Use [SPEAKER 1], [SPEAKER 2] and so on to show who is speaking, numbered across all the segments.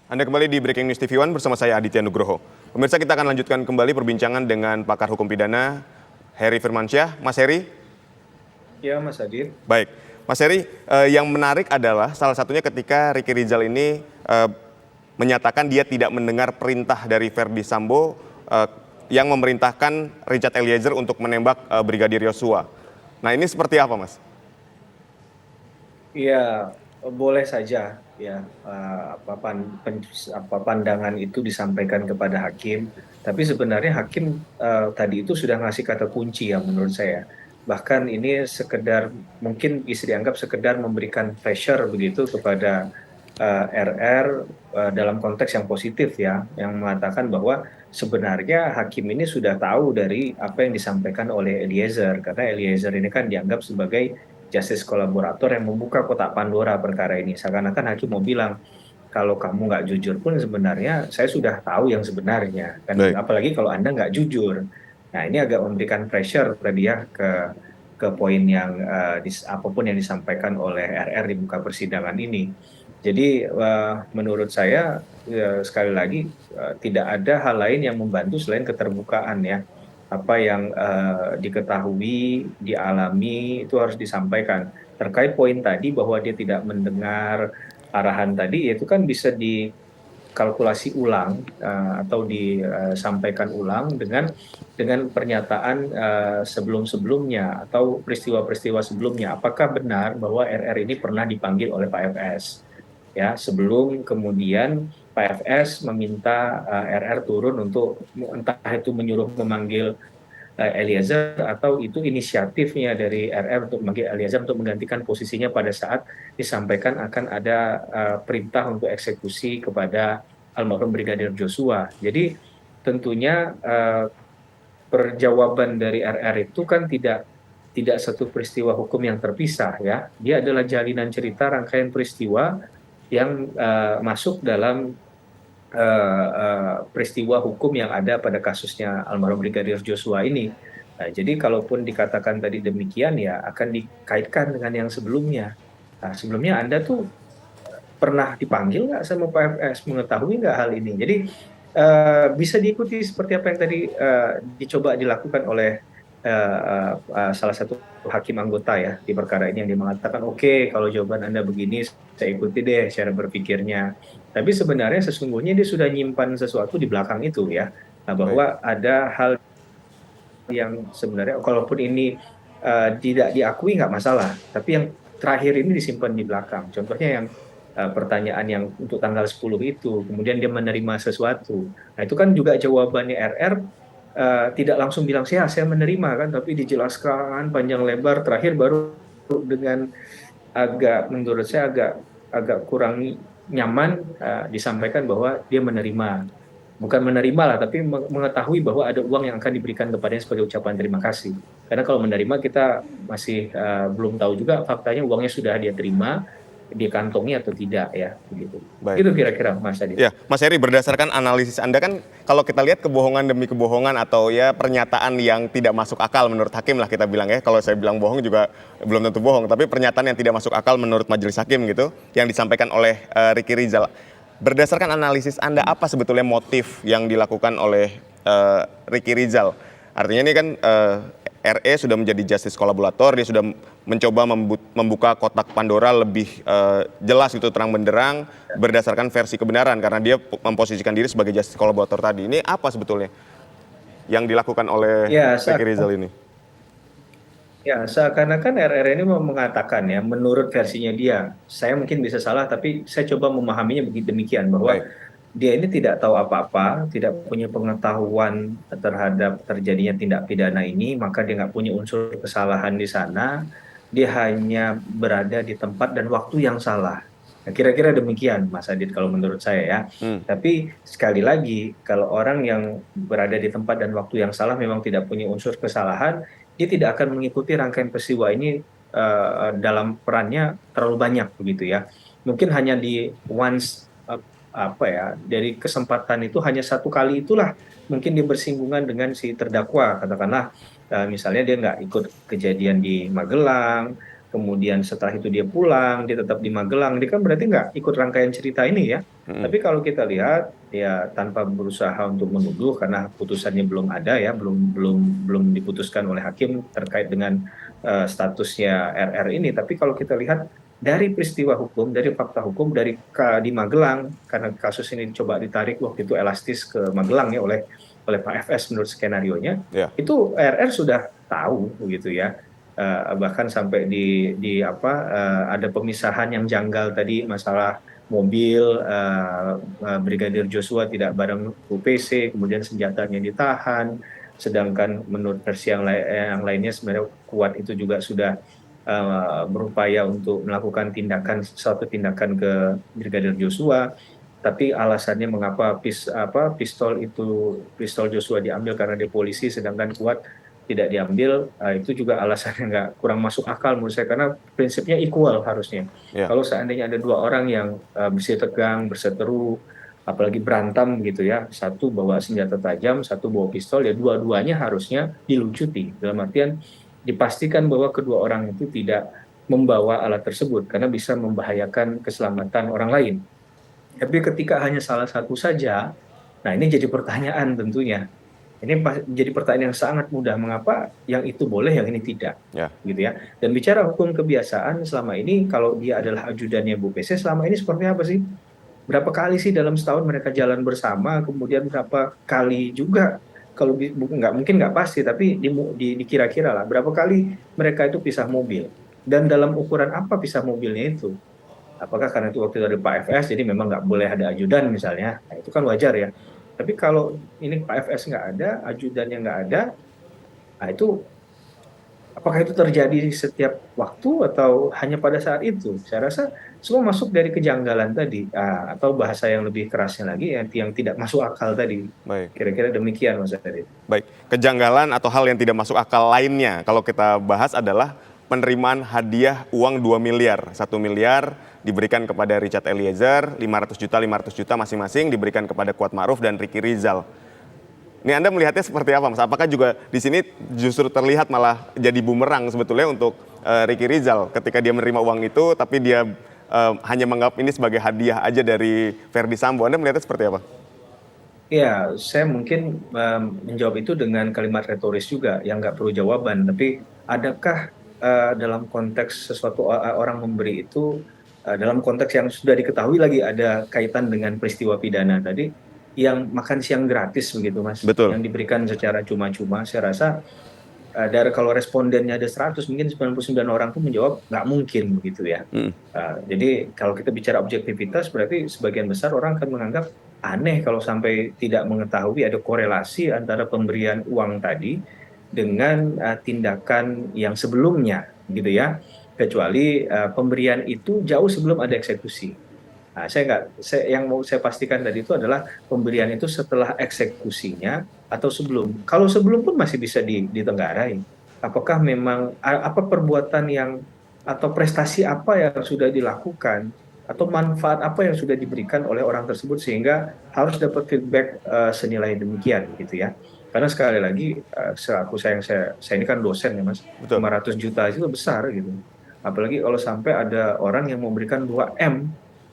[SPEAKER 1] Anda kembali di Breaking News TV One bersama saya Aditya Nugroho. Pemirsa, kita akan lanjutkan kembali perbincangan dengan pakar hukum pidana Heri Firmansyah. Mas Heri.
[SPEAKER 2] Ya, Mas Adit.
[SPEAKER 1] Baik, Mas Heri, yang menarik adalah salah satunya ketika Ricky Rizal ini menyatakan dia tidak mendengar perintah dari Verdi Sambo yang memerintahkan Richard Eliezer untuk menembak Brigadir Yosua. Nah, ini seperti apa, Mas?
[SPEAKER 2] Ya, boleh saja ya pandangan itu disampaikan kepada hakim. Tapi sebenarnya hakim tadi itu sudah ngasih kata kunci ya menurut saya. Bahkan ini sekedar mungkin bisa dianggap sekedar memberikan pressure begitu kepada RR dalam konteks yang positif ya, yang mengatakan bahwa sebenarnya hakim ini sudah tahu dari apa yang disampaikan oleh Eliezer, karena Eliezer ini kan dianggap sebagai justice kolaborator yang membuka kotak Pandora perkara ini. Seakan-akan hakim mau bilang, kalau kamu nggak jujur pun sebenarnya saya sudah tahu yang sebenarnya. Dan
[SPEAKER 1] Baik.
[SPEAKER 2] apalagi kalau Anda nggak jujur. Nah, ini agak memberikan pressure tadi ya ke poin yang apapun yang disampaikan oleh RR di muka persidangan ini. Jadi menurut saya sekali lagi tidak ada hal lain yang membantu selain keterbukaan ya. Apa yang diketahui, dialami itu harus disampaikan. Terkait poin tadi bahwa dia tidak mendengar arahan tadi, itu kan bisa dikalkulasi ulang atau disampaikan ulang dengan pernyataan sebelum-sebelumnya atau peristiwa-peristiwa sebelumnya. Apakah benar bahwa RR ini pernah dipanggil oleh Pak FS? Ya, sebelum kemudian Pak FS meminta RR turun untuk entah itu menyuruh memanggil Eliezer atau itu inisiatifnya dari RR untuk memanggil Eliezer untuk menggantikan posisinya pada saat disampaikan akan ada perintah untuk eksekusi kepada almarhum Brigadir Joshua. Jadi tentunya perjawaban dari RR itu kan tidak satu peristiwa hukum yang terpisah ya. Dia adalah jalinan cerita rangkaian peristiwa yang masuk dalam peristiwa hukum yang ada pada kasusnya almarhum Brigadir Joshua ini. Nah, jadi kalaupun dikatakan tadi demikian ya akan dikaitkan dengan yang sebelumnya. Nah, sebelumnya Anda tuh pernah dipanggil nggak sama Pak FS, mengetahui nggak hal ini? Jadi bisa diikuti seperti apa yang tadi dicoba dilakukan oleh salah satu hakim anggota ya di perkara ini yang dia mengatakan oke, kalau jawaban Anda begini saya ikuti deh cara berpikirnya. Tapi sebenarnya sesungguhnya dia sudah nyimpan sesuatu di belakang itu ya. Nah,
[SPEAKER 1] Baik.
[SPEAKER 2] bahwa ada hal yang sebenarnya kalaupun ini tidak diakui nggak masalah, tapi yang terakhir ini disimpan di belakang. Contohnya yang pertanyaan yang untuk tanggal 10 itu, kemudian dia menerima sesuatu. Nah, itu kan juga jawabannya RR tidak langsung bilang saya menerima kan, tapi dijelaskan panjang lebar, terakhir baru dengan agak menurut saya agak kurang nyaman disampaikan bahwa dia menerima. Bukan menerima lah, tapi mengetahui bahwa ada uang yang akan diberikan kepadanya sebagai ucapan terima kasih. Karena kalau menerima kita masih belum tahu juga faktanya uangnya sudah dia terima, dia kantongi atau tidak ya, begitu.
[SPEAKER 1] Baik.
[SPEAKER 2] Itu kira-kira Mas Adit.
[SPEAKER 1] Ya, Mas Heri, berdasarkan analisis Anda kan kalau kita lihat kebohongan demi kebohongan atau ya pernyataan yang tidak masuk akal menurut hakim lah kita bilang ya. Kalau saya bilang bohong juga belum tentu bohong, tapi pernyataan yang tidak masuk akal menurut majelis hakim gitu yang disampaikan oleh Ricky Rizal. Berdasarkan analisis Anda, apa sebetulnya motif yang dilakukan oleh Ricky Rizal? Artinya ini kan RE sudah menjadi justice kolaborator, dia sudah mencoba membuka kotak Pandora lebih jelas gitu, terang benderang berdasarkan versi kebenaran karena dia memposisikan diri sebagai justice kolaborator tadi. Ini apa sebetulnya yang dilakukan oleh
[SPEAKER 2] Ya,
[SPEAKER 1] Ricky Rizal ini?
[SPEAKER 2] Ya, seakan-akan RR ini mau mengatakan ya, menurut versinya dia, saya mungkin bisa salah, tapi saya coba memahaminya begitu demikian, bahwa
[SPEAKER 1] Baik.
[SPEAKER 2] dia ini tidak tahu apa-apa, tidak punya pengetahuan terhadap terjadinya tindak pidana ini, maka dia nggak punya unsur kesalahan di sana, dia hanya berada di tempat dan waktu yang salah. Nah, kira-kira demikian, Mas Adit, kalau menurut saya ya.
[SPEAKER 1] Hmm.
[SPEAKER 2] Tapi sekali lagi, kalau orang yang berada di tempat dan waktu yang salah memang tidak punya unsur kesalahan, dia tidak akan mengikuti rangkaian peristiwa ini dalam perannya terlalu banyak begitu ya. Mungkin hanya di once apa ya, dari kesempatan itu hanya satu kali itulah mungkin dia bersinggungan dengan si terdakwa, katakanlah misalnya dia nggak ikut kejadian di Magelang kemudian setelah itu dia pulang, dia tetap di Magelang, dia kan berarti nggak ikut rangkaian cerita ini ya.
[SPEAKER 1] Mm-mm.
[SPEAKER 2] Tapi kalau kita lihat ya tanpa berusaha untuk menuduh karena putusannya belum ada ya, belum diputuskan oleh hakim terkait dengan statusnya RR ini. Tapi kalau kita lihat dari peristiwa hukum, dari fakta hukum, di Magelang, karena kasus ini coba ditarik waktu itu elastis ke Magelang ya oleh Pak FS menurut skenario-nya,
[SPEAKER 1] Ya.
[SPEAKER 2] itu RR sudah tahu begitu ya. Bahkan sampai ada pemisahan yang janggal tadi masalah mobil Brigadir Joshua tidak bareng UPC, kemudian senjatanya ditahan, sedangkan menurut versi yang lainnya sebenarnya Kuat itu juga sudah berupaya untuk melakukan suatu tindakan ke Brigadir Joshua, tapi alasannya mengapa pistol Joshua diambil karena dia polisi, sedangkan Kuat tidak diambil, itu juga alasannya nggak kurang masuk akal menurut saya karena prinsipnya equal harusnya.
[SPEAKER 1] Ya.
[SPEAKER 2] Kalau seandainya ada dua orang yang bersitegang, berseteru, apalagi berantem gitu ya, satu bawa senjata tajam, satu bawa pistol, ya dua-duanya harusnya dilucuti. Dalam artian dipastikan bahwa kedua orang itu tidak membawa alat tersebut karena bisa membahayakan keselamatan orang lain. Tapi ketika hanya salah satu saja, nah ini jadi pertanyaan tentunya. Ini jadi pertanyaan yang sangat mudah, mengapa yang itu boleh, yang ini tidak,
[SPEAKER 1] Ya.
[SPEAKER 2] gitu ya. Dan bicara hukum kebiasaan selama ini, kalau dia adalah ajudannya Bu PC, selama ini seperti apa sih? Berapa kali sih dalam setahun mereka jalan bersama, kemudian berapa kali juga, kalau nggak mungkin nggak pasti, tapi dikira-kira lah, berapa kali mereka itu pisah mobil. Dan dalam ukuran apa pisah mobilnya itu? Apakah karena itu waktu itu ada Pak FS, jadi memang nggak boleh ada ajudan misalnya, nah, itu kan wajar ya. Tapi kalau ini Pak FS nggak ada, ajudannya nggak ada, nah itu apakah itu terjadi setiap waktu atau hanya pada saat itu? Saya rasa semua masuk dari kejanggalan tadi, atau bahasa yang lebih kerasnya lagi yang tidak masuk akal tadi.
[SPEAKER 1] Baik.
[SPEAKER 2] Kira-kira demikian Mas Adit.
[SPEAKER 1] Baik, kejanggalan atau hal yang tidak masuk akal lainnya kalau kita bahas adalah penerimaan hadiah uang 2 miliar. 1 miliar diberikan kepada Richard Eliezer, 500 juta masing-masing diberikan kepada Kuat Ma'ruf dan Ricky Rizal. Ini Anda melihatnya seperti apa, Mas? Apakah juga di sini justru terlihat malah jadi bumerang sebetulnya untuk Ricky Rizal ketika dia menerima uang itu, tapi dia hanya menganggap ini sebagai hadiah aja dari Verdi Sambo. Anda melihatnya seperti apa?
[SPEAKER 2] Ya, saya mungkin menjawab itu dengan kalimat retoris juga yang nggak perlu jawaban. Tapi adakah dalam konteks sesuatu orang memberi itu dalam konteks yang sudah diketahui lagi ada kaitan dengan peristiwa pidana tadi, yang makan siang gratis begitu Mas,
[SPEAKER 1] Betul.
[SPEAKER 2] yang diberikan secara cuma-cuma, saya rasa dari kalau respondennya ada 100, mungkin 99 orang pun menjawab nggak mungkin begitu ya. Jadi kalau kita bicara objektivitas, berarti sebagian besar orang akan menganggap aneh kalau sampai tidak mengetahui ada korelasi antara pemberian uang tadi dengan tindakan yang sebelumnya, gitu ya. Kecuali pemberian itu jauh sebelum ada eksekusi. Nah, yang mau saya pastikan tadi itu adalah pemberian itu setelah eksekusinya atau sebelum. Kalau sebelum pun masih bisa ditenggarai. Apakah memang apa perbuatan yang atau prestasi apa yang sudah dilakukan atau manfaat apa yang sudah diberikan oleh orang tersebut sehingga harus dapat feedback senilai demikian gitu ya. Karena sekali lagi saya ini kan dosen ya Mas,
[SPEAKER 1] Betul.
[SPEAKER 2] 500 juta itu besar gitu. Apalagi kalau sampai ada orang yang memberikan 2M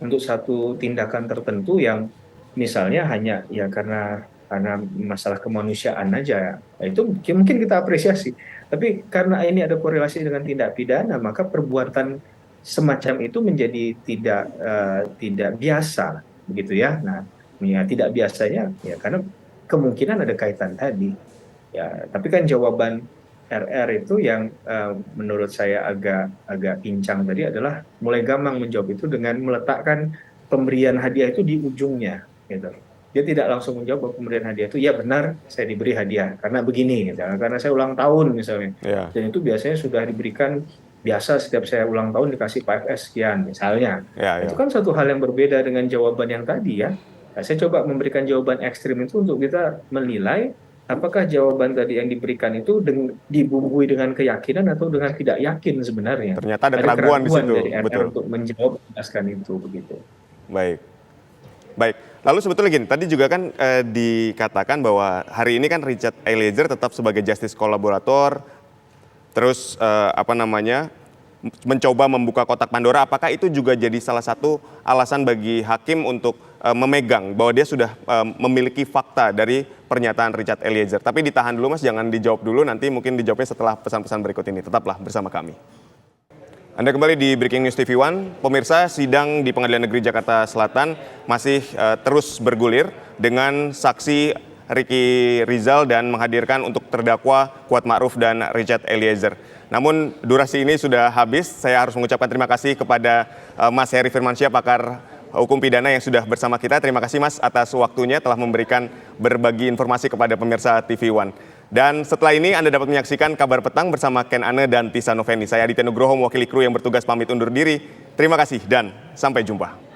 [SPEAKER 2] untuk satu tindakan tertentu yang misalnya hanya ya karena masalah kemanusiaan aja, ya, itu mungkin kita apresiasi. Tapi karena ini ada korelasi dengan tindak pidana, maka perbuatan semacam itu menjadi tidak biasa, begitu ya. Nah, ya, tidak biasanya ya karena kemungkinan ada kaitan tadi. Ya, tapi kan jawaban RR itu yang menurut saya agak pincang tadi adalah mulai gampang menjawab itu dengan meletakkan pemberian hadiah itu di ujungnya, gitu. Dia tidak langsung menjawab bahwa pemberian hadiah itu ya benar saya diberi hadiah karena begini, gitu. Karena saya ulang tahun misalnya,
[SPEAKER 1] Ya.
[SPEAKER 2] dan itu biasanya sudah diberikan biasa setiap saya ulang tahun dikasih 5S sekian misalnya.
[SPEAKER 1] Ya,
[SPEAKER 2] Itu
[SPEAKER 1] ya.
[SPEAKER 2] kan satu hal yang berbeda dengan jawaban yang tadi ya. Nah, saya coba memberikan jawaban ekstrim itu untuk kita menilai apakah jawaban tadi yang diberikan itu dibumbui dengan keyakinan atau dengan tidak yakin sebenarnya.
[SPEAKER 1] Ternyata ada keraguan di situ.
[SPEAKER 2] Dari RR
[SPEAKER 1] Betul.
[SPEAKER 2] untuk menjawab menjelaskan itu begitu.
[SPEAKER 1] Baik. Baik. Lalu sebetulnya gini, tadi juga kan dikatakan bahwa hari ini kan Richard Eliezer tetap sebagai justice kolaborator, terus mencoba membuka kotak Pandora, apakah itu juga jadi salah satu alasan bagi hakim untuk memegang bahwa dia sudah memiliki fakta dari pernyataan Richard Eliezer? Tapi ditahan dulu Mas, jangan dijawab dulu, nanti mungkin dijawabnya setelah pesan-pesan berikut ini. Tetaplah bersama kami. Anda kembali di Breaking News TV One. Pemirsa, sidang di Pengadilan Negeri Jakarta Selatan masih terus bergulir dengan saksi Ricky Rizal dan menghadirkan untuk terdakwa Kuat Ma'ruf dan Richard Eliezer. Namun durasi ini sudah habis. Saya harus mengucapkan terima kasih kepada Mas Heri Firmansyah, pakar hukum pidana yang sudah bersama kita. Terima kasih Mas atas waktunya telah memberikan berbagi informasi kepada pemirsa TV One. Dan setelah ini Anda dapat menyaksikan Kabar Petang bersama Ken Ane dan Tisa Noveni. Saya Aditya Nugroho, mewakili kru yang bertugas pamit undur diri. Terima kasih dan sampai jumpa.